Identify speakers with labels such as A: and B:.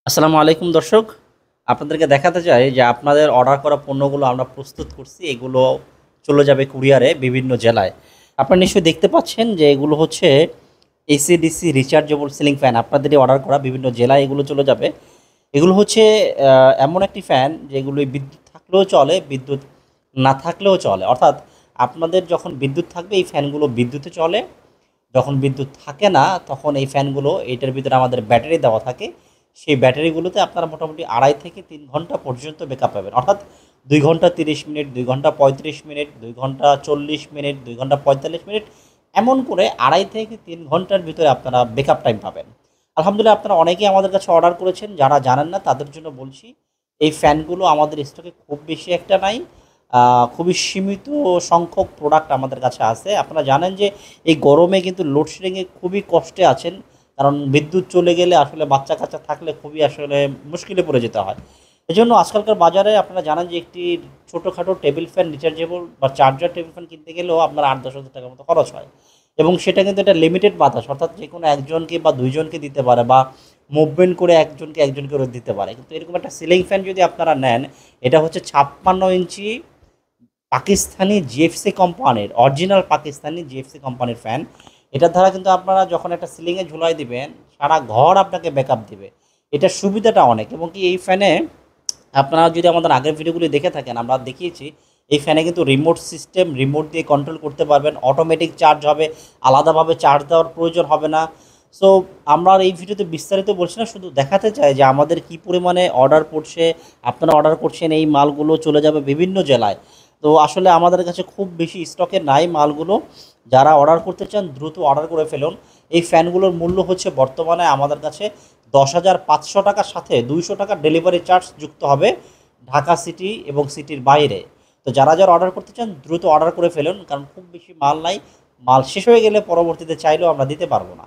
A: আসসালামু আলাইকুম দর্শক। আপনাদেরকে দেখাতে চাই যে আপনাদের অর্ডার করা পণ্যগুলো আমরা প্রস্তুত করছি। এগুলো চলে যাবে কুরিয়ারে বিভিন্ন জেলায়। আপনারা নিশ্চয়ই দেখতে পাচ্ছেন যে এগুলো হচ্ছে এসি/ডিসি রিচার্জেবল সিলিং ফ্যান। আপনাদেরই অর্ডার করা বিভিন্ন জেলায় এগুলো চলে যাবে। এগুলো হচ্ছে এমন একটি ফ্যান যেগুলো বিদ্যুৎ থাকলেও চলে, বিদ্যুৎ না থাকলেও চলে। অর্থাৎ আপনাদের যখন বিদ্যুৎ থাকবে এই ফ্যানগুলো বিদ্যুতে চলে, যখন বিদ্যুৎ থাকে না তখন এই ফ্যানগুলো এইটার ভিতরে আমাদের ব্যাটারি দেওয়া থাকে। সেই ব্যাটারিগুলোতে আপনারা মোটামুটি ২.৫ থেকে ৩ ঘন্টা পর্যন্ত ব্যাকআপ পাবেন। অর্থাৎ ২ ঘন্টা ৩০ মিনিট, ২ ঘন্টা ৩৫ মিনিট, ২ ঘন্টা ৪০ মিনিট, ২ ঘন্টা ৪৫ মিনিট, এমন করে ২.৫ থেকে ৩ ঘন্টার ভিতরে আপনারা ব্যাকআপ টাইম পাবেন। আলহামদুলিল্লাহ আপনারা অনেকেই আমাদের কাছে অর্ডার করেছেন। যারা জানেন না তাদের জন্য বলছি, এই ফ্যানগুলো আমাদের স্টকে খুব বেশি একটা নাই। খুবই সীমিত সংখ্যক প্রোডাক্ট আমাদের কাছে আছে। আপনারা জানেন যে এই গরমে কিন্তু লোডশেডিংয়ে খুবই কষ্টে আছেন। কারণ বিদ্যুৎ চলে গেলে আসলে বাচ্চা-কাচ্চা থাকলে খুবই আসলে মুশকিলে পড়ে যেতে হয়। এজন্য আজকালকার বাজারে আপনারা জানেন যে একটি ছোটখাটো টেবিল ফ্যান রিচার্জেবল বা চার্জার টেবিল ফ্যান কিনতে গেলেও আপনার ৮-১০ হাজার টাকার মতো খরচ হয়। এবং সেটা কিন্তু একটা লিমিটেড বাতাস, অর্থাৎ যেকোনো একজনকে বা ২ জনকে দিতে পারে বা মুভমেন্ট করে একজনকে করে দিতে পারে। কিন্তু এরকম একটা সিলিং ফ্যান যদি আপনারা নেন, এটা হচ্ছে ৫৬ ইঞ্চি পাকিস্তানি জিএফসি কোম্পানির, অরিজিনাল পাকিস্তানি জিএফসি কোম্পানির ফ্যান। এটার দ্বারা কিন্তু আপনারা যখন একটা সিলিংয়ে ঝুলাই দিবেন, সারা ঘর আপনাকে ব্যাকআপ দিবে। এটার সুবিধাটা অনেক, এবং কি এই ফ্যানে আপনারা যদি আমাদের আগের ভিডিওগুলি দেখে থাকেন, আমরা দেখিয়েছি এই ফ্যানে কিন্তু রিমোট সিস্টেম, রিমোট দিয়ে কন্ট্রোল করতে পারবেন। অটোমেটিক চার্জ হবে, আলাদাভাবে চার্জ দেওয়ার প্রয়োজন হবে না। সো আমরা আর এই ভিডিওতে বিস্তারিত বলছি না, শুধু দেখাতে চাই যে আমাদের কী পরিমাণে অর্ডার পড়ছে, আপনারা অর্ডার করছেন, এই মালগুলো চলে যাবে বিভিন্ন জেলায়। তো আসলে আমাদের কাছে খুব বেশি স্টকে নাই মালগুলো। যারা অর্ডার করতে চান দ্রুত অর্ডার করে ফেলুন। এই ফ্যানগুলোর মূল্য হচ্ছে বর্তমানে আমাদের কাছে ১০,৫০০ টাকার সাথে ২০০ টাকা ডেলিভারি চার্জ যুক্ত হবে ঢাকা সিটি এবং সিটির বাইরে। তো যারা অর্ডার করতে চান দ্রুত অর্ডার করে ফেলুন, কারণ খুব বেশি মাল নাই। মাল শেষ হয়ে গেলে পরবর্তীতে চাইলেও আমরা দিতে পারবো না।